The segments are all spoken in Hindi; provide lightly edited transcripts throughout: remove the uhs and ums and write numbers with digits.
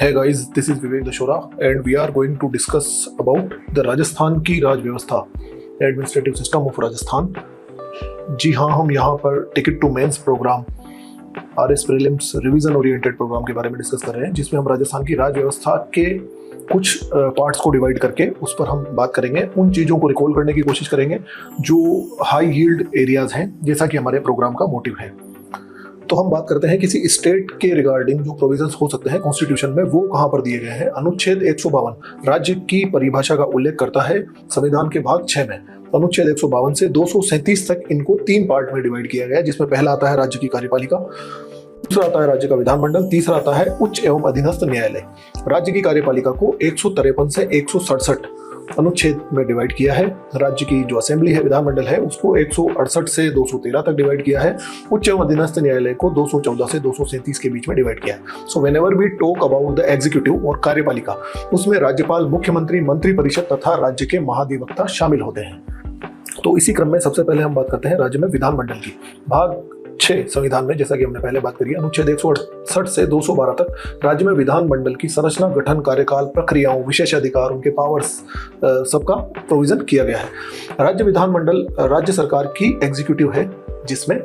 Hey guys, this is Vivek Dashora and we are going to discuss about the Rajasthan की राज व्यवस्था, एडमिनिस्ट्रेटिव सिस्टम ऑफ राजस्थान। जी हाँ, हम यहाँ पर ticket to mains program RS prelims revision oriented program के बारे में डिस्कस कर रहे हैं, जिसमें हम राजस्थान की राज व्यवस्था के कुछ पार्ट्स को डिवाइड करके उस पर हम बात करेंगे। उन चीज़ों को रिकॉल करने की कोशिश करेंगे जो हाई यील्ड एरियाज़ हैं, जैसा कि हमारे प्रोग्राम का मोटिव है। तो हम बात करते हैं किसी स्टेट के रिगार्डिंग जो प्रोविजंस हो सकते हैं कॉन्स्टिट्यूशन में, वो कहाँ पर दिए गए हैं। अनुच्छेद 152 राज्य की परिभाषा का उल्लेख करता है संविधान के भाग 6 में। अनुच्छेद 152 से 237 तक इनको 3 पार्ट में डिवाइड किया गया है, जिसमें पहला आता है राज्य की कार्यपालिका, दूसरा आता है राज्य का विधानमंडल, तीसरा आता है उच्च एवं अधीनस्थ न्यायालय। राज्य की कार्यपालिका को 153 से 167 अनुच्छेद में डिवाइड किया है। राज्य की जो असेंबली है, विधानमंडल है, उसको 168 से 213 तक डिवाइड किया है। उच्च एवं अधीनस्थ न्यायालय को 214 से 237 के बीच में डिवाइड किया है। So whenever we talk about the executive और कार्यपालिका, उसमें राज्यपाल, मुख्यमंत्री, मंत्रिपरिषद तथा राज्य के महाधिवक्ता शामिल होते हैं। तो इसी क्रम में सबसे पहले हम बात करते हैं राज्य में विधानमंडल की। भाग 6 संविधान में, जैसा कि हमने पहले बात करी है, अनुच्छेद 168 से 212 तक राज्य में विधानमंडल की संरचना, गठन, कार्यकाल, प्रक्रियाओं, विशेष अधिकार, उनके पावर्स सबका प्रोविजन किया गया है। राज्य विधानमंडल राज्य सरकार की एग्जीक्यूटिव है, जिसमें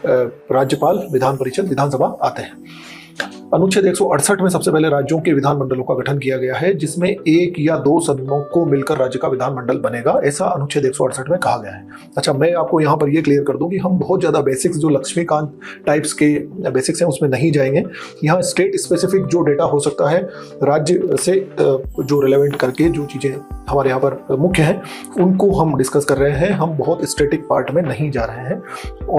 राज्यपाल, विधान परिषद, विधानसभा आते हैं। अनुच्छेद 168 में सबसे पहले राज्यों के विधानमंडलों का गठन किया गया है, जिसमें 1 या 2 सदनों को मिलकर राज्य का विधानमंडल बनेगा, ऐसा अनुच्छेद 168 में कहा गया है। अच्छा, मैं आपको यहाँ पर ये क्लियर कर दूं कि हम बहुत ज़्यादा बेसिक्स, जो लक्ष्मीकांत टाइप्स के बेसिक्स हैं, उसमें नहीं जाएंगे। यहाँ स्टेट स्पेसिफिक जो डेटा हो सकता है, राज्य से जो रिलेवेंट करके जो चीज़ें हमारे यहाँ पर मुख्य हैं, उनको हम डिस्कस कर रहे हैं। हम बहुत स्टेटिक पार्ट में नहीं जा रहे हैं।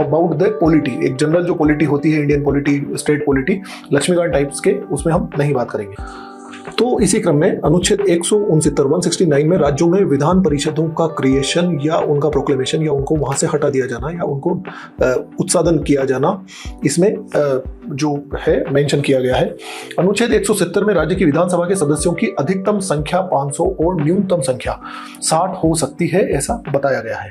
अबाउट द पॉलिटी, एक जनरल जो पॉलिटी होती है, Indian polity, state polity, Laxmikanth types के, उसमें हम नहीं बात करेंगे। तो इसी क्रम में अनुच्छेद 169 में राज्यों में विधान परिषदों का क्रिएशन या उनका प्रोक्लेमेशन या उनको वहां से हटा दिया जाना या उनको उत्साधन किया जाना, इसमें जो है मेंशन किया गया है। अनुच्छेद 170 में राज्य की विधानसभा के सदस्यों की अधिकतम संख्या 500 और न्यूनतम संख्या 60 हो सकती है, ऐसा बताया गया है।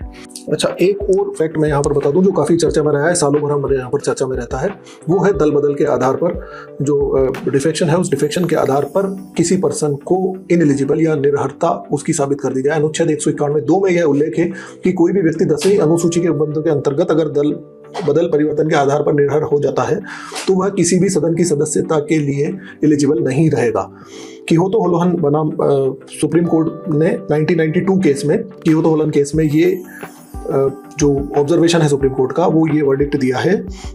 अच्छा, एक और फैक्ट मैं यहाँ पर बता दूं जो काफी चर्चा में रहा है, सालों भर हमारे यहाँ पर चर्चा में रहता है, वो है दल बदल के आधार पर जो डिफेक्शन है, उस डिफेक्शन के आधार पर किसी पर्सन को इनएलिजिबल या निर्हरता उसकी साबित कर दी जाए। अनुच्छेद 191(2) में यह उल्लेख है कि कोई भी व्यक्ति 10वीं अनुसूची के बंधों के अंतर्गत अगर दल बदल परिवर्तन के आधार पर निर्भर हो जाता है तो वह किसी भी सदन की सदस्यता के लिए एलिजिबल नहीं रहेगा। कियोतो होलोहन बनाम सुप्रीम कोर्ट ने 1992 केस में, कियोतो होलोहन केस में, ये जो ऑब्जर्वेशन है सुप्रीम कोर्ट का, वो ये वर्डिक्ट दिया है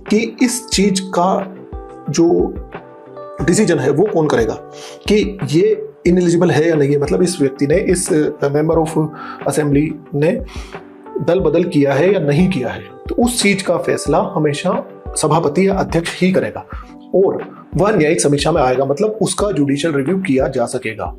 कि इस चीज का जो डिसीजन है वो कौन करेगा कि ये इनएलिजिबल है या नहीं है, मतलब इस व्यक्ति ने, इस मेंबर ऑफ असेंबली ने दल बदल किया है या नहीं किया है। तो उस चीज का फैसला हमेशा सभापति या अध्यक्ष ही करेगा और वह न्यायिक समीक्षा में आएगा, मतलब उसका जुडिशियल रिव्यू किया जा सकेगा।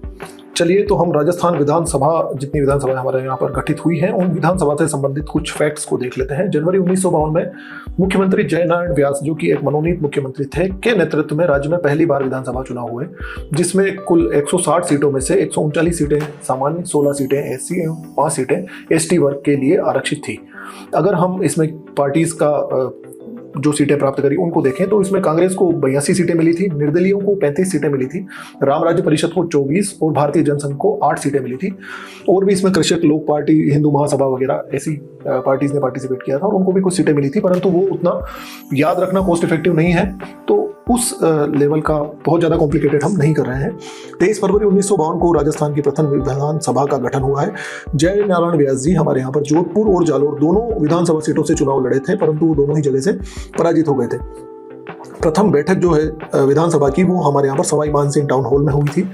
चलिए, तो हम राजस्थान विधानसभा, जितनी विधानसभा हमारे यहाँ पर गठित हुई है, उन विधानसभा से संबंधित कुछ फैक्ट्स को देख लेते हैं। जनवरी 1952 में मुख्यमंत्री जयनारायण व्यास, जो कि एक मनोनीत मुख्यमंत्री थे, के नेतृत्व में राज्य में पहली बार विधानसभा चुनाव हुए, जिसमें कुल 160 सीटों में से 139 सीटें सामान्य, 16 सीटें एससी एवं 5 सीटें एसटी वर्ग के लिए आरक्षित थी। अगर हम इसमें पार्टीज का जो सीटें प्राप्त करी उनको देखें तो इसमें कांग्रेस को 82 सीटें मिली थी, निर्दलीयों को 35 सीटें मिली थी, राम राज्य परिषद को 24 और भारतीय जनसंघ को 8 सीटें मिली थी। और भी इसमें कृषक लोक पार्टी, हिंदू महासभा वगैरह ऐसी पार्टीज ने पार्टिसिपेट किया था और उनको भी कुछ सीटें मिली थी, परंतु वो उतना याद रखना कॉस्ट इफेक्टिव नहीं है, तो उस लेवल का बहुत ज़्यादा कॉम्प्लिकेटेड हम नहीं कर रहे हैं। 23 फरवरी 1952 को राजस्थान की प्रथम विधानसभा का गठन हुआ है। जय नारायण व्यास जी हमारे यहाँ पर जोधपुर और जालोर दोनों विधानसभा सीटों से चुनाव लड़े थे, परंतु वो दोनों ही जगह से पराजित हो गए थे। प्रथम बैठक जो है विधानसभा की, वो हमारे यहाँ पर सवाई मानसिंह टाउन हॉल में हुई थी।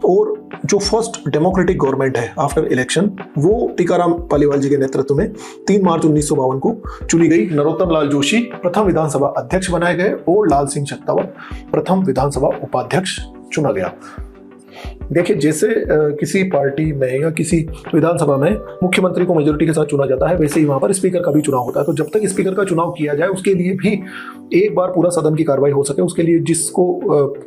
और जो फर्स्ट डेमोक्रेटिक गवर्नमेंट है आफ्टर इलेक्शन, वो टीकाराम पालीवाल जी के नेतृत्व में 3 मार्च 1952 को चुनी गई। नरोत्तम लाल जोशी प्रथम विधानसभा अध्यक्ष बनाए गए और लाल सिंह चकतावत प्रथम विधानसभा उपाध्यक्ष चुना गया। देखिए, जैसे किसी पार्टी में या किसी विधानसभा में मुख्यमंत्री को मेजोरिटी के साथ चुना जाता है, वैसे ही वहां पर स्पीकर का भी चुनाव होता है। तो जब तक स्पीकर का चुनाव किया जाए, उसके लिए भी एक बार पूरा सदन की कार्रवाई हो सके, उसके लिए जिसको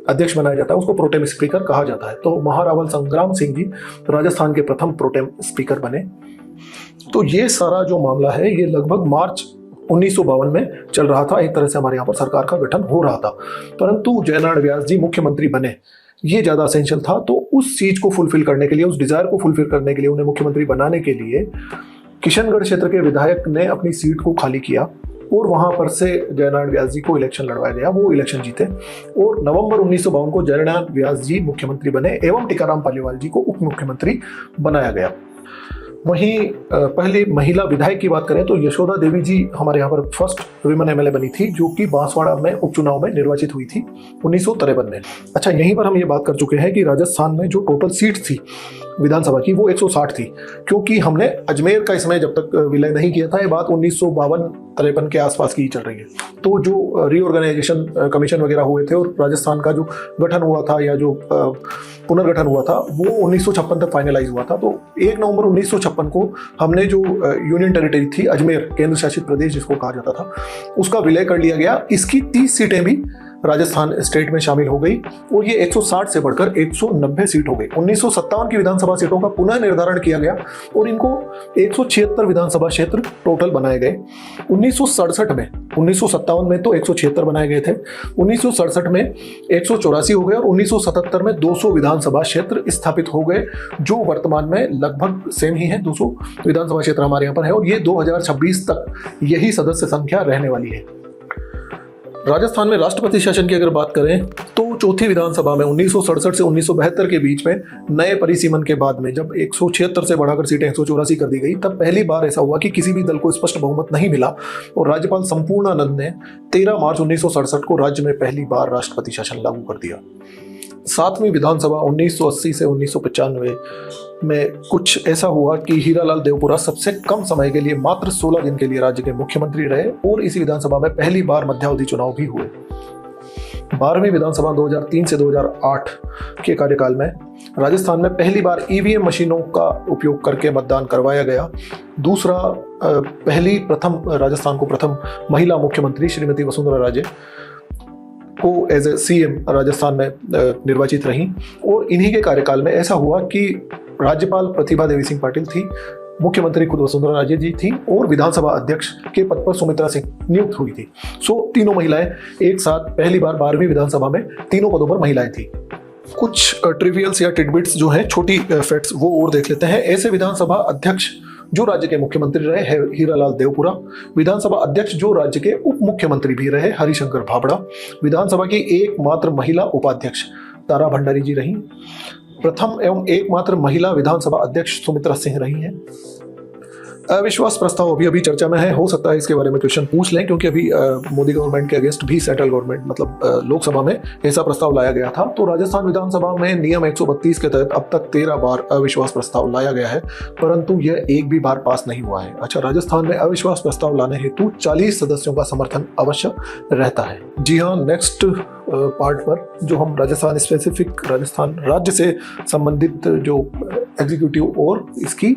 अध्यक्ष बनाया जाता है उसको प्रोटेम स्पीकर कहा जाता है। तो महारावल संग्राम सिंह जी राजस्थान के प्रथम प्रोटेम स्पीकर बने। तो ये सारा जो मामला है, ये लगभग मार्च 1952 में चल रहा था। एक तरह से हमारे यहाँ पर सरकार का गठन हो रहा था, परंतु जयनारायण व्यास जी मुख्यमंत्री बने ये ज़्यादा असेंशियल था। तो उस चीज़ को फुलफिल करने के लिए, उस डिज़ायर को फुलफिल करने के लिए, उन्हें मुख्यमंत्री बनाने के लिए किशनगढ़ क्षेत्र के विधायक ने अपनी सीट को खाली किया और वहां पर से जयनारायण व्यास जी को इलेक्शन लड़वाया गया। वो इलेक्शन जीते और नवंबर 1952 को जयनारायण व्यास जी मुख्यमंत्री बने एवं टीकाराम पालीवाल जी को उप मुख्यमंत्री बनाया गया। वहीं पहली महिला विधायक की बात करें तो यशोदा देवी जी हमारे यहाँ पर फर्स्ट विमेन एमएलए बनी थी, जो कि बांसवाड़ा में उपचुनाव में निर्वाचित हुई थी 1953 में। अच्छा, यहीं पर हम ये बात कर चुके हैं कि राजस्थान में जो टोटल सीट थी विधानसभा की वो 160 थी, क्योंकि हमने अजमेर का इसमें जब तक विलय नहीं किया था, ये बात 1952-53 के आसपास की चल रही है। तो जो रीऑर्गेनाइजेशन कमीशन वगैरह हुए थे और राजस्थान का जो गठन हुआ था या जो पुनर्गठन हुआ था वो 1956 तक फाइनलाइज हुआ था। तो 1 नवंबर 1956 को हमने जो यूनियन टेरिटरी थी अजमेर, केंद्र शासित प्रदेश जिसको कहा जाता था, उसका विलय कर लिया गया। इसकी 30 सीटें भी राजस्थान स्टेट में शामिल हो गई और ये 160 से बढ़कर 190 सीट हो गई। 1957 की विधानसभा सीटों का पुनः निर्धारण किया गया और इनको 176 विधानसभा क्षेत्र टोटल बनाए गए। 1967 में, 1957 में तो 176 बनाए गए थे, 1967 में 184 हो गए और 1977 में 200 विधानसभा क्षेत्र स्थापित हो गए, जो वर्तमान में लगभग सेम ही है। 200 विधानसभा क्षेत्र हमारे यहाँ पर है और ये 2026 तक यही सदस्य संख्या रहने वाली है। राजस्थान में राष्ट्रपति शासन की अगर बात करें तो चौथी विधानसभा में 1967 से 1972 के बीच में नए परिसीमन के बाद में जब 176 से बढ़ाकर सीटें 184 कर दी गई, तब पहली बार ऐसा हुआ कि किसी भी दल को स्पष्ट बहुमत नहीं मिला और राज्यपाल संपूर्णानंद ने 13 मार्च 1967 को राज्य में पहली बार राष्ट्रपति शासन लागू कर दिया। 7वीं विधानसभा 1980 से 1995 में कुछ ऐसा हुआ कि हीरालाल देवपुरा सबसे कम समय के लिए मात्र 16 दिन के लिए राज्य के मुख्यमंत्री रहे और इसी विधानसभा में पहली बार मध्यावधि चुनाव भी हुए। 12वीं विधानसभा 2003 से 2008 के कार्यकाल में राजस्थान में पहली बार ईवीएम मशीनों का उपयोग करके मतदान करवाया गया। दूसरा, राजस्थान को प्रथम महिला मुख्यमंत्री श्रीमती वसुंधरा राजे को एज ए सीएम राजस्थान में निर्वाचित रहीं और इन्हीं के कार्यकाल में ऐसा हुआ कि राज्यपाल प्रतिभा देवी सिंह पाटिल थी, मुख्यमंत्री खुद वसुंधरा राजे जी थी और विधानसभा अध्यक्ष के पद पर सुमित्रा सिंह नियुक्त हुई थी। तीनों महिलाएं एक साथ पहली बार 12वीं विधानसभा में तीनों पदों पर महिलाएं थी। कुछ ट्रिवियल्स या टिडबिट्स जो हैं, छोटी फैक्ट्स, वो और देख लेते हैं। ऐसे विधानसभा अध्यक्ष जो राज्य के मुख्यमंत्री रहे हैं हीरालाल देवपुरा, विधानसभा अध्यक्ष जो राज्य के उप मुख्यमंत्री भी रहे हरिशंकर भाबड़ा, विधानसभा की एकमात्र महिला उपाध्यक्ष तारा भंडारी जी रही, प्रथम एवं एकमात्र महिला विधानसभा अध्यक्ष सुमित्रा सिंह रही हैं। अविश्वास प्रस्ताव अभी चर्चा में है, हो सकता है इसके बारे में क्वेश्चन पूछ लें, क्योंकि अभी मोदी गवर्नमेंट के अगेंस्ट भी सेंट्रल गवर्नमेंट मतलब लोकसभा में ऐसा प्रस्ताव लाया गया था। तो राजस्थान विधानसभा में नियम 132 के तहत अब तक 13 बार अविश्वास प्रस्ताव लाया गया है, परंतु यह एक भी बार पास नहीं हुआ है। अच्छा, राजस्थान में अविश्वास प्रस्ताव लाने हेतु 40 सदस्यों का समर्थन अवश्य रहता है। जी हाँ, नेक्स्ट पार्ट पर जो हम राजस्थान स्पेसिफिक, राजस्थान राज्य से संबंधित जो एग्जीक्यूटिव और इसकी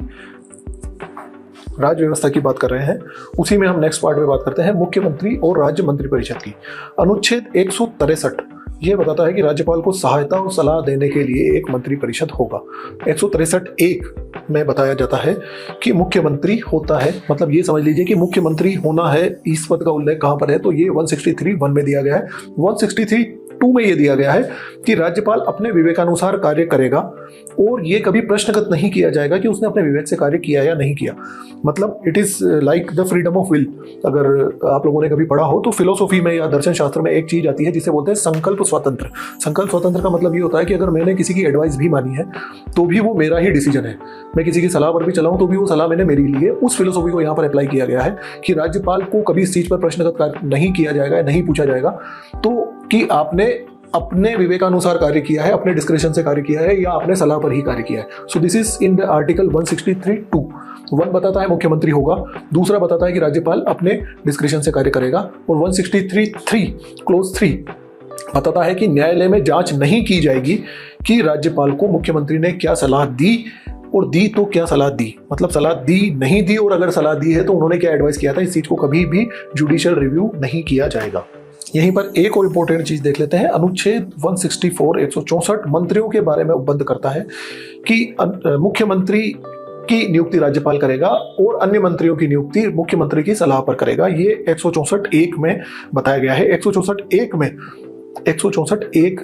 राज्य व्यवस्था की बात कर रहे हैं, उसी में हम नेक्स्ट पार्ट में बात करते हैं मुख्यमंत्री और राज्य मंत्रिपरिषद की। अनुच्छेद 163 ये बताता है कि राज्यपाल को सहायता और सलाह देने के लिए एक मंत्रिपरिषद होगा। 163(1) में बताया जाता है कि मुख्यमंत्री होता है, मतलब ये समझ लीजिए कि मुख्यमंत्री होना है। इस पद का उल्लेख कहाँ पर है तो ये 163(1) में दिया गया है। 163(2) में ये दिया गया है कि राज्यपाल अपने विवेकानुसार कार्य करेगा और ये कभी प्रश्नगत नहीं किया जाएगा कि उसने अपने विवेक से कार्य किया या नहीं किया। मतलब it is like the freedom of will. अगर आप लोगों ने कभी पढ़ा हो तो फिलोसॉफी में या दर्शन शास्त्र में एक चीज आती है जिसे बोलते हैं संकल्प स्वतंत्र। संकल्प स्वतंत्र का मतलब ये होता है कि अगर मैंने किसी की एडवाइस भी मानी है तो भी वो मेरा ही डिसीजन है। मैं किसी की सलाह पर भी चलाऊं तो भी वो सलाह मैंने मेरी ली है। उस फिलोसॉफी को यहाँ पर अप्लाई किया गया है कि राज्यपाल को कभी इस चीज पर प्रश्नगत कार्य नहीं किया जाएगा, नहीं पूछा जाएगा तो कि आपने अपने विवेकानुसार कार्य किया है, अपने डिस्क्रिप्शन से कार्य किया है या अपने सलाह पर ही कार्य किया है। So this is in the article 163(2). 1 बताता है मुख्यमंत्री होगा, दूसरा बताता है कि राज्यपाल अपने डिस्क्रिप्शन से कार्य करेगा और 163(3) क्लोज 3 बताता है कि न्यायालय में जांच नहीं की जाएगी कि राज्यपाल को मुख्यमंत्री ने क्या सलाह दी और दी तो क्या सलाह दी, मतलब सलाह दी नहीं दी और अगर सलाह दी है तो उन्होंने क्या एडवाइस किया था। इस चीज को कभी भी जुडिशियल रिव्यू नहीं किया जाएगा। यहीं पर एक और इंपॉर्टेंट चीज देख लेते हैं। अनुच्छेद 164 164 मंत्रियों के बारे में उपबंध करता है कि मुख्यमंत्री की नियुक्ति राज्यपाल करेगा और अन्य मंत्रियों की नियुक्ति मुख्यमंत्री की सलाह पर करेगा। ये 164(1) में बताया गया है। 164(1) में 164(1)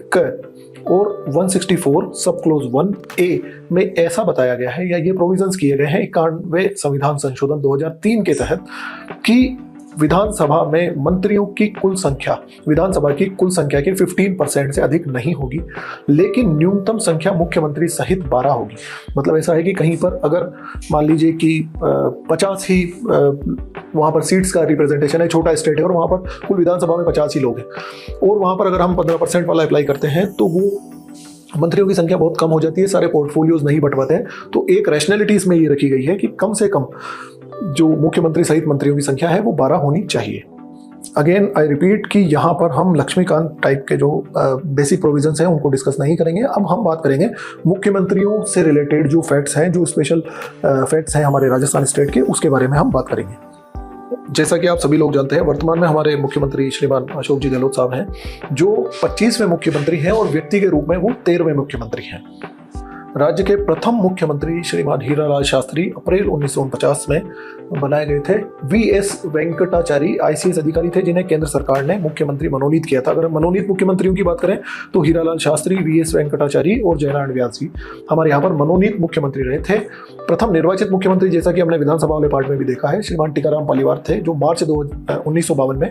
और 164 सब क्लोज 1A में ऐसा बताया गया है या ये प्रोविजंस किए गए हैं 91वें संविधान संशोधन 2003 के तहत कि विधानसभा में मंत्रियों की कुल संख्या विधानसभा की कुल संख्या के 15% से अधिक नहीं होगी, लेकिन न्यूनतम संख्या मुख्यमंत्री सहित 12 होगी। मतलब ऐसा है कि कहीं पर अगर मान लीजिए कि 50 ही वहाँ पर सीट्स का रिप्रेजेंटेशन है, छोटा स्टेट है और वहाँ पर कुल विधानसभा में 50 ही लोग हैं और वहाँ पर अगर हम 15% वाला अप्लाई करते हैं तो वो मंत्रियों की संख्या बहुत कम हो जाती है, सारे पोर्टफोलियोज नहीं बंटवाते हैं। तो एक रैशनैलिटी इसमें ये रखी गई है कि कम से कम जो मुख्यमंत्री सहित मंत्रियों की संख्या है वो 12 होनी चाहिए। अगेन आई रिपीट कि यहाँ पर हम लक्ष्मीकांत टाइप के जो बेसिक प्रोविजंस हैं उनको डिस्कस नहीं करेंगे। अब हम बात करेंगे मुख्यमंत्रियों से रिलेटेड जो फैक्ट्स हैं, जो स्पेशल फैक्ट्स हैं हमारे राजस्थान स्टेट के, उसके बारे में हम बात करेंगे। जैसा कि आप सभी लोग जानते हैं, वर्तमान में हमारे मुख्यमंत्री श्रीमान अशोक जी गहलोत साहब हैं, जो 25वें मुख्यमंत्री हैं और व्यक्ति के रूप में वो 13वें मुख्यमंत्री हैं। राज्य के प्रथम मुख्यमंत्री श्रीमान हीरालाल शास्त्री अप्रैल 1949 में बनाए गए थे। वीएस वेंकटाचारी आईसीएस अधिकारी थे जिन्हें केंद्र सरकार ने मुख्यमंत्री मनोनीत किया था। अगर हम मनोनीत मुख्यमंत्रियों की बात करें तो हीरालाल शास्त्री, वीएस वेंकटाचारी और जयनारायण व्यास जी हमारे यहाँ पर मनोनीत मुख्यमंत्री रहे थे। प्रथम निर्वाचित मुख्यमंत्री, जैसा कि हमने विधानसभा वाले पार्ट में भी देखा है, श्रीमान टीकाराम पालीवाल थे, जो मार्च 1952 में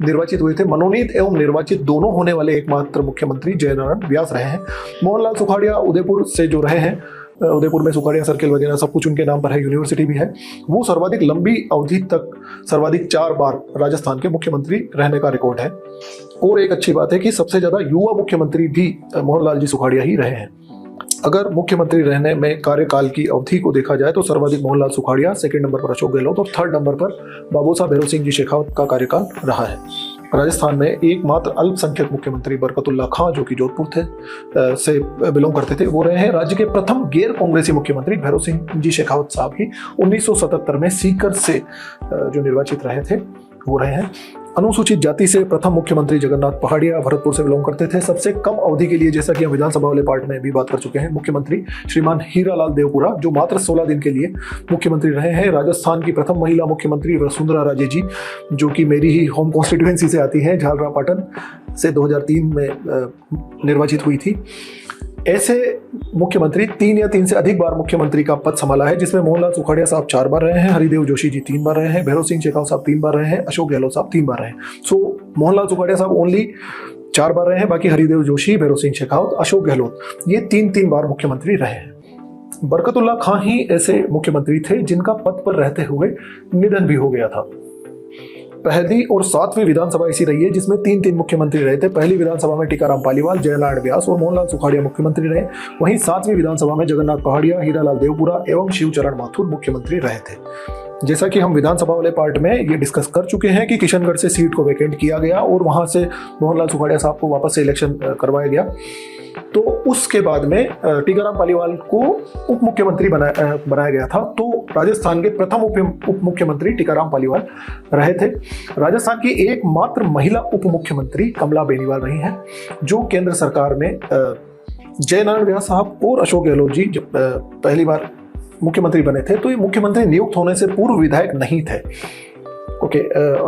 निर्वाचित हुए थे। मनोनीत एवं निर्वाचित दोनों होने वाले एकमात्र मुख्यमंत्री जयनारायण व्यास रहे हैं। मोहनलाल सुखाड़िया उदयपुर से जो रहे हैं, उदयपुर में सुखाड़िया सर्किल वगैरह सब कुछ उनके नाम पर है, यूनिवर्सिटी भी है। वो सर्वाधिक लंबी अवधि तक सर्वाधिक 4 बार राजस्थान के मुख्यमंत्री रहने का रिकॉर्ड है। और एक अच्छी बात है कि सबसे ज्यादा युवा मुख्यमंत्री भी मोहनलाल जी सुखाड़िया ही रहे हैं। अगर मुख्यमंत्री रहने में कार्यकाल की अवधि को देखा जाए तो सर्वाधिक मोहनलाल सुखाड़िया, सेकंड नंबर पर अशोक गहलोत और थर्ड नंबर पर बाबू साहब भैरव सिंह जी शेखावत का कार्यकाल रहा है। राजस्थान में एकमात्र अल्पसंख्यक मुख्यमंत्री बरकतुल्ला खां, जो कि जोधपुर से बिलोंग करते थे, वो रहे हैं। राज्य के प्रथम गैर कांग्रेसी मुख्यमंत्री भैरव सिंह जी शेखावत साहब ही 1977 में सीकर से जो निर्वाचित रहे थे वो रहे हैं। अनुसूचित जाति से प्रथम मुख्यमंत्री जगन्नाथ पहाड़िया भरतपुर से बिलोंग करते थे। सबसे कम अवधि के लिए, जैसा कि हम विधानसभा वाले पार्ट में भी बात कर चुके हैं, मुख्यमंत्री श्रीमान हीरालाल देवपुरा, जो मात्र 16 दिन के लिए मुख्यमंत्री रहे हैं। राजस्थान की प्रथम महिला मुख्यमंत्री वसुंधरा राजे जी, जो कि मेरी ही होम कॉन्स्टिट्यूएंसी से आती है, झालरापाटन से 2003 में निर्वाचित हुई थी। ऐसे मुख्यमंत्री 3 या 3 से अधिक बार मुख्यमंत्री का पद संभाला है, जिसमें मोहनलाल सुखाड़िया साहब 4 बार रहे हैं, हरिदेव जोशी जी 3 बार रहे हैं, भैरव सिंह शेखावत साहब 3 बार रहे हैं, अशोक गहलोत साहब 3 बार रहे हैं। सो मोहनलाल सुखाड़िया साहब ओनली 4 बार रहे हैं, बाकी हरिदेव जोशी, भैरव सिंह शेखावत, अशोक गहलोत ये 3-3 बार मुख्यमंत्री रहे हैं। बरकतुल्ला खां ही ऐसे मुख्यमंत्री थे जिनका पद पर रहते हुए निधन भी हो गया था। पहली और 7वीं विधानसभा ऐसी रही है जिसमें 3-3 मुख्यमंत्री रहे थे। पहली विधानसभा में टीकाराम पालीवाल, जयनारायण व्यास और मोहनलाल सुखाड़िया मुख्यमंत्री रहे। वहीं 7वीं विधानसभा में जगन्नाथ पहाड़िया, हीरालाल देवपुरा एवं शिवचरण माथुर मुख्यमंत्री रहे थे। जैसा कि हम विधानसभा वाले पार्ट में ये डिस्कस कर चुके हैं कि किशनगढ़ से सीट को वैकेंट किया गया और वहां से मोहनलाल सुखाड़िया साहब को वापस से इलेक्शन करवाया गया। तो उसके बाद में टीकाराम पालीवाल को उप मुख्यमंत्री बनाया गया था। तो राजस्थान के प्रथम उप मुख्यमंत्री टीकाराम पालीवाल रहे थे। राजस्थान की एकमात्र महिला उप मुख्यमंत्री कमला बेनीवाल रही हैं, जो केंद्र सरकार में जयनारायण व्यास साहब और अशोक गहलोत जी जब पहली बार मुख्यमंत्री बने थे तो ये मुख्यमंत्री नियुक्त होने से पूर्व विधायक नहीं थे। Okay,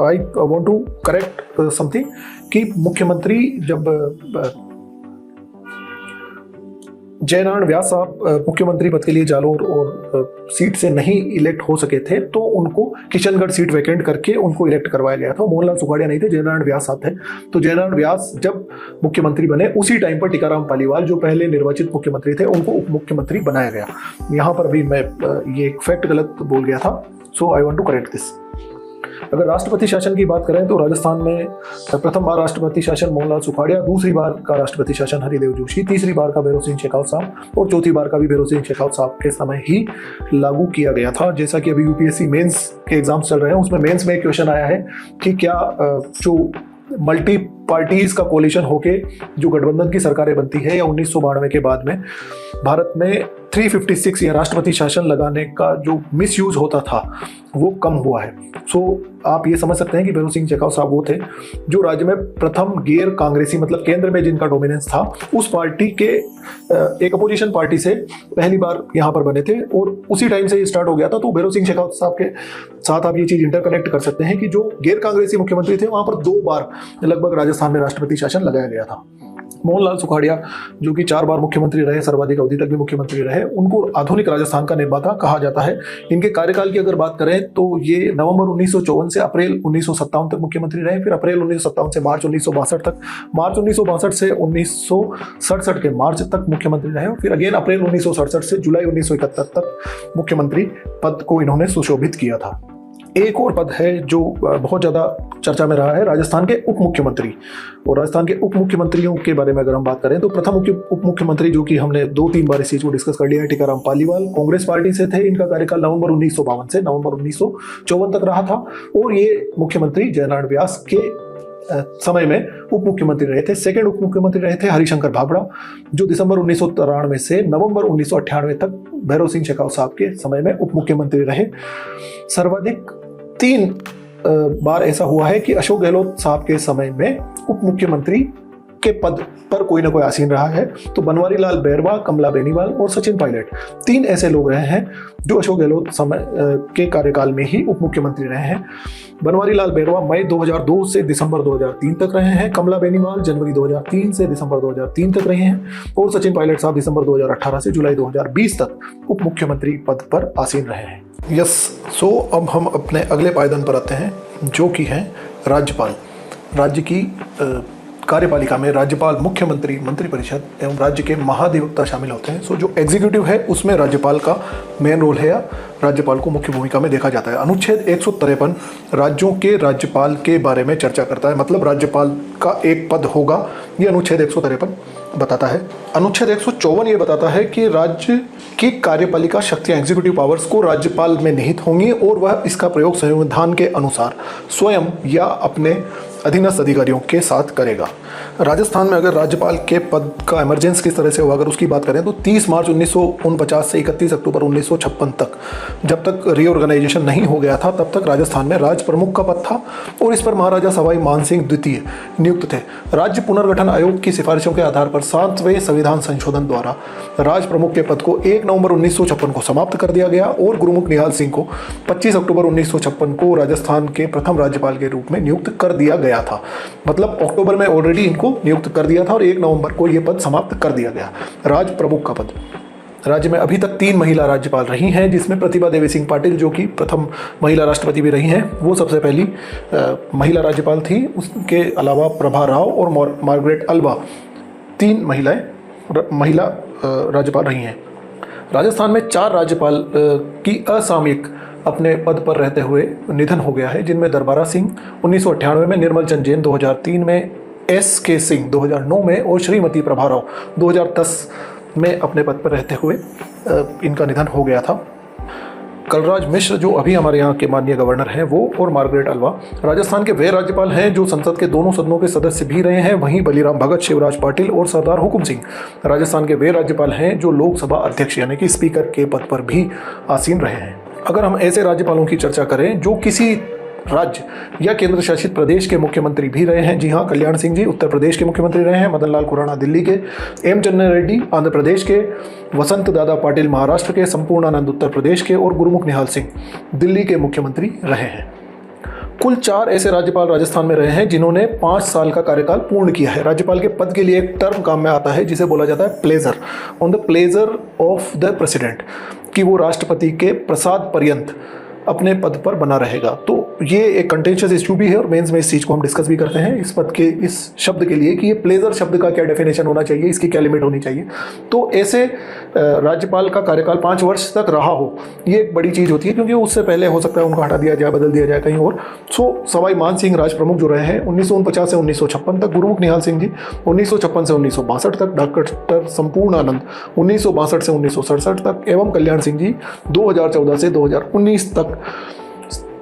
I want to correct something कि मुख्यमंत्री जब जयनारायण व्यास साहब मुख्यमंत्री पद के लिए जालोर और सीट से नहीं इलेक्ट हो सके थे तो उनको किशनगढ़ सीट वैकेंट करके उनको इलेक्ट करवाया गया था। मोहनलाल सुखाड़िया नहीं थे, जयनारायण व्यास साहब थे। तो जयनारायण व्यास जब मुख्यमंत्री बने उसी टाइम पर टीकाराम पालीवाल, जो पहले निर्वाचित मुख्यमंत्री थे, उनको उप मुख्यमंत्री बनाया गया। यहाँ पर अभी मैं ये एक फैक्ट गलत बोल गया था, so I want to correct this. अगर राष्ट्रपति शासन की बात करें तो राजस्थान में प्रथम बार राष्ट्रपति शासन मोहनलाल सुखाड़िया, दूसरी बार का राष्ट्रपति शासन हरिदेव जोशी, तीसरी बार का भैरव सिंह शेखावत साहब और चौथी बार का भी भैरव सिंह शेखावत साहब के समय ही लागू किया गया था। जैसा कि अभी यूपीएससी मेंस के एग्जाम्स चल रहे हैं, उसमें मेंस में एक क्वेश्चन आया है कि क्या जो मल्टी पार्टीज का कोलिशन होके जो गठबंधन की सरकारें बनती है या 1992 के बाद में भारत में 356 या राष्ट्रपति शासन लगाने का जो मिसयूज होता था वो कम हुआ है। सो आप ये समझ सकते हैं कि भैरव सिंह शेखावत साहब वो थे जो राज्य में प्रथम गैर कांग्रेसी, मतलब केंद्र में जिनका डोमिनेंस था, उस पार्टी के एक अपोजिशन पार्टी से पहली बार यहाँ पर बने थे और उसी टाइम से ये स्टार्ट हो गया था। तो भैरव सिंह शेखावत साहब के साथ आप ये चीज इंटरकनेक्ट कर सकते हैं कि जो गैर कांग्रेसी मुख्यमंत्री थे वहां पर 2 बार लगभग राजस्थान में राष्ट्रपति शासन लगाया गया था। मोहनलाल सुखाड़िया जो कि 4 बार मुख्यमंत्री रहे, सर्वाधिक अवधि तक भी मुख्यमंत्री रहे, उनको आधुनिक राजस्थान का निर्माता कहा जाता है। इनके कार्यकाल की अगर बात करें तो ये नवंबर 1954 से अप्रैल 1957 तक मुख्यमंत्री रहे, फिर अप्रैल 1957 से मार्च 1962 तक, मार्च 1962 से 1967 के मार्च तक मुख्यमंत्री रहे, और फिर अगेन अप्रैल 1967 से जुलाई 1971 तक मुख्यमंत्री पद को इन्होंने सुशोभित किया था। एक और पद है जो बहुत ज़्यादा चर्चा में रहा है, राजस्थान के उप मुख्यमंत्री। और राजस्थान के उप मुख्यमंत्रियों के बारे में अगर हम बात करें तो प्रथम उप मुख्यमंत्री जो कि हमने 2-3 बार इस चीज़ को डिस्कस कर लिया है, टीकाराम पालीवाल, कांग्रेस पार्टी से थे। इनका कार्यकाल नवंबर 1952 से नवंबर 1954 तक रहा था। और ये मुख्यमंत्री जयनारायण व्यास के समय में उप मुख्यमंत्री रहे थे। सेकंड उप मुख्यमंत्री रहे थे हरिशंकर भाभड़ा, जो दिसंबर 1993 से नवंबर 1998 तक भैरव सिंह शेखावत साहब के समय में उप मुख्यमंत्री रहे। सर्वाधिक 3 बार ऐसा हुआ है कि अशोक गहलोत साहब के समय में उप मुख्यमंत्री के पद पर कोई ना कोई आसीन रहा है। तो बनवारी लाल बैरवा, कमला बेनीवाल और सचिन पायलट 3 ऐसे लोग रहे हैं जो अशोक गहलोत समय के कार्यकाल में ही उप मुख्यमंत्री रहे हैं। बनवारी लाल बैरवा मई 2002 से दिसंबर 2003 तक रहे हैं, कमला बेनीवाल जनवरी 2003 से दिसंबर 2003 तक रहे हैं, और सचिन पायलट साहब दिसंबर 2018 से जुलाई 2020 तक उप मुख्यमंत्री पद पर आसीन रहे हैं। यस, सो अब हम अपने अगले पायदान पर आते हैं, जो कि है राज्यपाल। राज्य की कार्यपालिका में राज्यपाल, मुख्यमंत्री, मंत्रिपरिषद एवं राज्य के महाधिवक्ता शामिल होते हैं। सो जो एग्जीक्यूटिव है उसमें राज्यपाल का मेन रोल है, या राज्यपाल को मुख्य भूमिका में देखा जाता है। अनुच्छेद 153 राज्यों के राज्यपाल के बारे में चर्चा करता है, मतलब राज्यपाल का एक पद होगा, ये अनुच्छेद 153 बताता है। अनुच्छेद 154 ये बताता है कि राज्य की कार्यपालिका शक्तियां, एग्जीक्यूटिव पावर्स को राज्यपाल में निहित होंगी और वह इसका प्रयोग संविधान के अनुसार स्वयं या अपने अधीनस्थ अधिकारियों के साथ करेगा। राजस्थान में अगर राज्यपाल के पद का इमरजेंस किस तरह से हुआ, अगर उसकी बात करें तो 30 मार्च 1949 से 31 अक्टूबर 1956 तक, जब तक रीऑर्गेनाइजेशन नहीं हो गया था, तब तक राजस्थान में राज प्रमुख का पद था और इस पर महाराजा सवाई मानसिंह द्वितीय नियुक्त थे। राज्य पुनर्गठन आयोग की सिफारिशों के आधार पर 7वें संविधान संशोधन द्वारा राज प्रमुख के पद को 1 नवंबर 1956 को समाप्त कर दिया गया और गुरुमुख निहाल सिंह को 25 अक्टूबर 1956 को राजस्थान के प्रथम राज्यपाल के रूप में नियुक्त कर दिया गया था। मतलब अक्टूबर में ऑलरेडी इनको नियुक्त कर दिया था और 1 नवंबर को यह पद समाप्त कर दिया गया, राज प्रमुख का पद। राज्य में अभी तक 3 महिला राज्यपाल रही हैं, जिसमें प्रतिभा देवी सिंह पाटिल जो कि प्रथम महिला राष्ट्रपति भी रही हैं, वो सबसे पहली महिला राज्यपाल थी। उसके अलावा प्रभा राव और मार्गरेट अल्वा 3 महिला राज्यपाल रही हैं। राजस्थान में 4 राज्यपाल की असामयिक अपने पद पर रहते हुए निधन हो गया है, जिनमें दरबारा सिंह 1998 में, निर्मल चंद जैन 2003 में, S.K. सिंह 2009 में और श्रीमती प्रभा राव 2010 में अपने पद पर रहते हुए इनका निधन हो गया था। कलराज मिश्र जो अभी हमारे यहाँ के माननीय गवर्नर हैं वो, और मार्गरेट अल्वा राजस्थान के वे राज्यपाल हैं जो संसद के दोनों सदनों के सदस्य भी रहे हैं। वहीं बलीराम भगत, शिवराज पाटिल और सरदार हुकुम सिंह राजस्थान के वे राज्यपाल हैं जो लोकसभा अध्यक्ष यानी कि स्पीकर के पद पर भी आसीन रहे हैं। अगर हम ऐसे राज्यपालों की चर्चा करें जो किसी राज्य या केंद्र शासित प्रदेश के मुख्यमंत्री भी रहे हैं, जी हाँ, कल्याण सिंह जी उत्तर प्रदेश के मुख्यमंत्री रहे हैं, मदन लाल खुराना दिल्ली के, एम चन्ना रेड्डी आंध्र प्रदेश के, वसंत दादा पाटिल महाराष्ट्र के, संपूर्णानंद उत्तर प्रदेश के और गुरुमुख निहाल सिंह दिल्ली के मुख्यमंत्री रहे हैं। कुल 4 ऐसे राज्यपाल राजस्थान में रहे हैं जिन्होंने 5 साल का कार्यकाल पूर्ण किया है। राज्यपाल के पद के लिए एक टर्म काम में आता है जिसे बोला जाता है pleasure, on the pleasure of the president, कि वो राष्ट्रपति के प्रसाद पर्यंत अपने पद पर बना रहेगा। तो ये एक कंटेंशियस इशू भी है और मेंस में इस चीज़ को हम डिस्कस भी करते हैं, इस पद के इस शब्द के लिए कि ये प्लेजर शब्द का क्या डेफिनेशन होना चाहिए, इसकी क्या लिमिट होनी चाहिए। तो ऐसे राज्यपाल का कार्यकाल 5 वर्ष तक रहा हो, ये एक बड़ी चीज़ होती है, क्योंकि उससे पहले हो सकता है उनको हटा दिया जाए, बदल दिया जाए कहीं और। सो सवाई मान सिंह राज प्रमुख जो रहे हैं 1949 से 1956 तक, गुरुमुख निहाल सिंह जी 1956 से 1962 तक, डॉक्टर संपूर्णानंद 1962 से 1967 तक एवं कल्याण सिंह जी 2014 से 2019 तक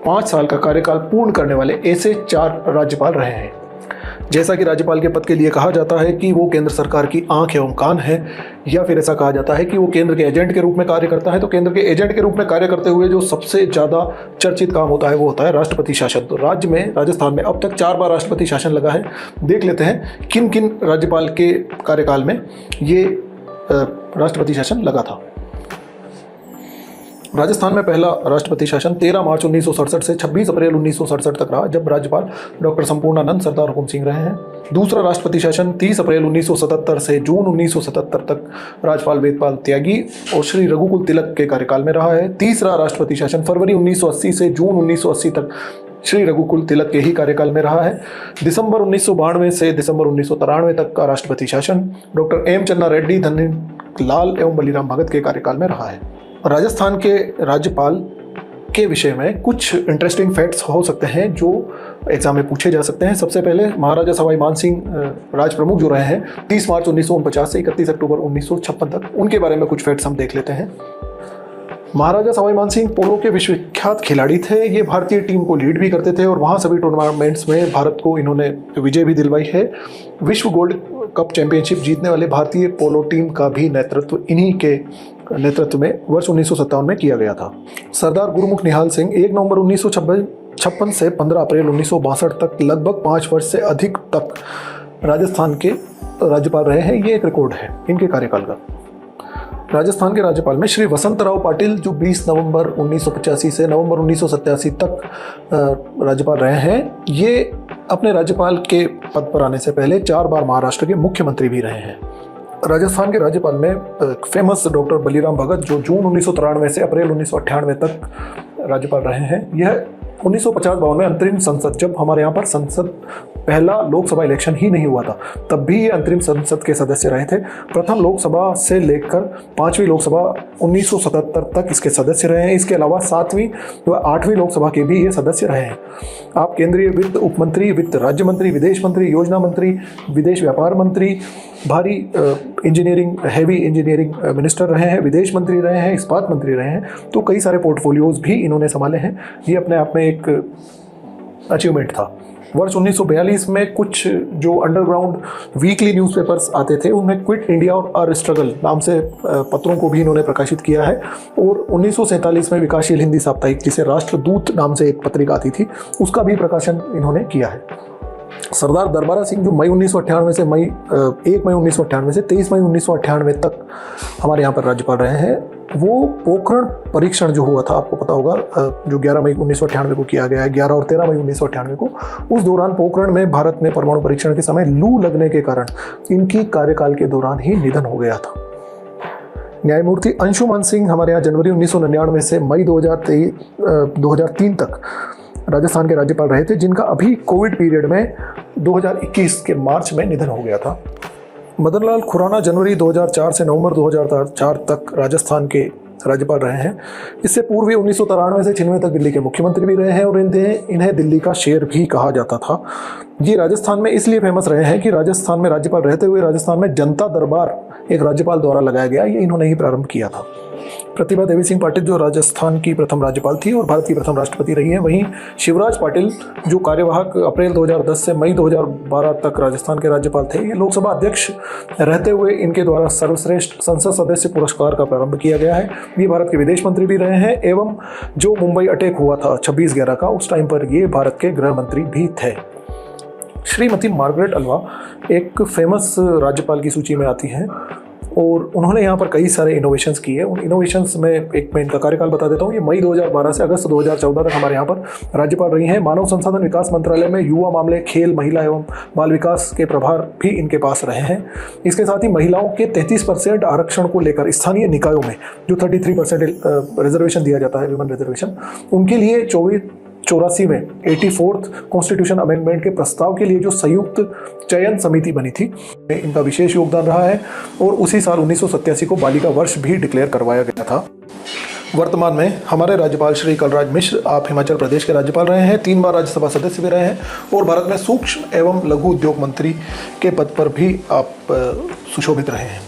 5 साल का कार्यकाल पूर्ण करने वाले ऐसे 4 राज्यपाल रहे हैं। जैसा कि राज्यपाल के पद के लिए कहा जाता है कि वो केंद्र सरकार की आंख एवं कान है, या फिर ऐसा कहा जाता है कि वो केंद्र के एजेंट के रूप में कार्य करता है। तो केंद्र के एजेंट के रूप में कार्य करते हुए जो सबसे ज़्यादा चर्चित काम होता है वो होता है राष्ट्रपति शासन। तो राज्य में, राजस्थान में अब तक 4 बार राष्ट्रपति शासन लगा है। देख लेते हैं किन किन राज्यपाल के कार्यकाल में ये राष्ट्रपति शासन लगा था। राजस्थान में पहला राष्ट्रपति शासन 13 मार्च 1967 से 26 अप्रैल 1967 तक रहा, जब राज्यपाल डॉक्टर संपूर्णानंद सरदार हुकुम सिंह रहे हैं। दूसरा राष्ट्रपति शासन 30 अप्रैल 1977 से जून 1977 तक राज्यपाल वेदपाल त्यागी और श्री रघुकुल तिलक के कार्यकाल में रहा है। तीसरा राष्ट्रपति शासन फरवरी 1980 से जून 1980 तक श्री रघुकुल तिलक के ही कार्यकाल में रहा है। दिसंबर 1992 से दिसंबर 1993 तक का राष्ट्रपति शासन डॉक्टर एम चन्ना रेड्डी, धनी लाल एवं बलीराम भगत के कार्यकाल में रहा है। राजस्थान के राज्यपाल के विषय में कुछ इंटरेस्टिंग फैक्ट्स हो सकते हैं जो एग्जाम में पूछे जा सकते हैं। सबसे पहले महाराजा सवाई मानसिंह राज प्रमुख जो रहे हैं 30 मार्च 1949 से 31 अक्टूबर 1956 तक, उनके बारे में कुछ फैक्ट्स हम देख लेते हैं। महाराजा सवाई मानसिंह पोलो के विश्वविख्यात खिलाड़ी थे। ये भारतीय टीम को लीड भी करते थे और वहाँ सभी टूर्नामेंट्स में भारत को इन्होंने विजय भी दिलवाई है। विश्व गोल्ड कप चैंपियनशिप जीतने वाले भारतीय पोलो टीम का भी नेतृत्व इन्हीं के नेतृत्व में वर्ष 1957 में किया गया था। सरदार गुरुमुख निहाल सिंह 1 नवंबर 1956 से 15 अप्रैल 1962 तक लगभग 5 वर्ष से अधिक तक राजस्थान के राज्यपाल रहे हैं। ये एक रिकॉर्ड है इनके कार्यकाल का। राजस्थान के राज्यपाल में श्री वसंतराव पाटिल जो 20 नवंबर 1985 से नवंबर 1987 तक राज्यपाल रहे हैं, ये अपने राज्यपाल के पद पर आने से पहले 4 बार महाराष्ट्र के मुख्यमंत्री भी रहे हैं। राजस्थान के राज्यपाल में फेमस डॉक्टर बलीराम भगत जो जून 1993 से अप्रैल 1998 तक राज्यपाल रहे हैं। यह 1950-52 में अंतरिम संसद, जब हमारे यहाँ पर संसद पहला लोकसभा इलेक्शन ही नहीं हुआ था, तब भी ये अंतरिम संसद के सदस्य रहे थे। प्रथम लोकसभा से लेकर 5वीं लोकसभा 1977 तक इसके सदस्य रहे हैं। इसके अलावा 7वीं व 8वीं लोकसभा के भी ये सदस्य रहे हैं। आप केंद्रीय वित्त उपमंत्री, वित्त राज्य मंत्री, विदेश मंत्री, योजना मंत्री, विदेश व्यापार मंत्री, भारी इंजीनियरिंग, हैवी इंजीनियरिंग मिनिस्टर रहे हैं, विदेश मंत्री रहे हैं, इस्पात मंत्री रहे हैं। तो कई सारे पोर्टफोलियोज भी इन्होंने संभाले हैं। ये अपने आप में एक अचीवमेंट था। वर्ष 1942 में कुछ जो अंडरग्राउंड वीकली न्यूज़पेपर्स आते थे, उनमें क्विट इंडिया और आर स्ट्रगल नाम से पत्रों को भी इन्होंने प्रकाशित किया है। और 1947 में विकासशील हिंदी साप्ताहिक, जिसे राष्ट्रदूत नाम से एक पत्रिका आती थी, उसका भी प्रकाशन इन्होंने किया है। सरदार दरबारा सिंह जो 1 मई 1998 से 23 मई 1998 तक हमारे यहाँ पर राज्यपाल रहे हैं, वो पोखरण परीक्षण जो हुआ था, आपको पता होगा, जो 11 मई 1998 को किया गया है, 11 और 13 मई 1998 को, उस दौरान पोखरण में भारत में परमाणु परीक्षण के समय लू लगने के कारण इनकी कार्यकाल के दौरान ही निधन हो गया था। न्यायमूर्ति अंशुमान सिंह हमारे यहाँ जनवरी 1999 से मई 2003 तक राजस्थान के राज्यपाल रहे थे, जिनका अभी कोविड पीरियड में 2021 के मार्च में निधन हो गया था। मदन लाल खुराना जनवरी 2004 से नवंबर 2004 तक राजस्थान के राज्यपाल रहे हैं। इससे पूर्व 1993 से 96 तक दिल्ली के मुख्यमंत्री भी रहे हैं और इन्हें दिल्ली का शेर भी कहा जाता था। ये राजस्थान में इसलिए फेमस रहे हैं कि राजस्थान में राज्यपाल रहते हुए राजस्थान में जनता दरबार एक राज्यपाल द्वारा लगाया गया, ये इन्होंने ही प्रारंभ किया था। प्रतिभा देवी सिंह पाटिल जो राजस्थान की प्रथम राज्यपाल थी और भारत की प्रथम राष्ट्रपति रही हैं। वहीं शिवराज पाटिल जो कार्यवाहक अप्रैल 2010 से मई 2012 तक राजस्थान के राज्यपाल थे, ये लोकसभा अध्यक्ष रहते हुए इनके द्वारा सर्वश्रेष्ठ संसद सदस्य पुरस्कार का प्रारंभ किया गया है। ये भारत के विदेश मंत्री भी रहे हैं एवं जो मुंबई अटैक हुआ था 26/11 का, उस टाइम पर ये भारत के गृह मंत्री भी थे। श्रीमती मार्गरेट अल्वा एक फेमस राज्यपाल की सूची में आती हैं और उन्होंने यहाँ पर कई सारे इनोवेशंस किए। उन इनोवेशंस में एक मैं इनका कार्यकाल बता देता हूँ। ये मई 2012 से अगस्त 2014 तक हमारे यहाँ पर राज्यपाल रही हैं। मानव संसाधन विकास मंत्रालय में युवा मामले, खेल, महिला एवं बाल विकास के प्रभार भी इनके पास रहे हैं। इसके साथ ही महिलाओं के 33% आरक्षण को लेकर स्थानीय निकायों में जो 33% रिजर्वेशन दिया जाता है, विमेन रिजर्वेशन, उनके लिए 84वें 84th कॉन्स्टिट्यूशन अमेंडमेंट के प्रस्ताव के लिए जो संयुक्त चयन समिति बनी थी, इनका विशेष योगदान रहा है। और उसी साल 1987 को बालिका वर्ष भी डिक्लेयर करवाया गया था। वर्तमान में हमारे राज्यपाल श्री कलराज मिश्र, आप हिमाचल प्रदेश के राज्यपाल रहे हैं, 3 बार राज्यसभा सदस्य भी रहे हैं और भारत में सूक्ष्म एवं लघु उद्योग मंत्री के पद पर भी आप सुशोभित रहे हैं।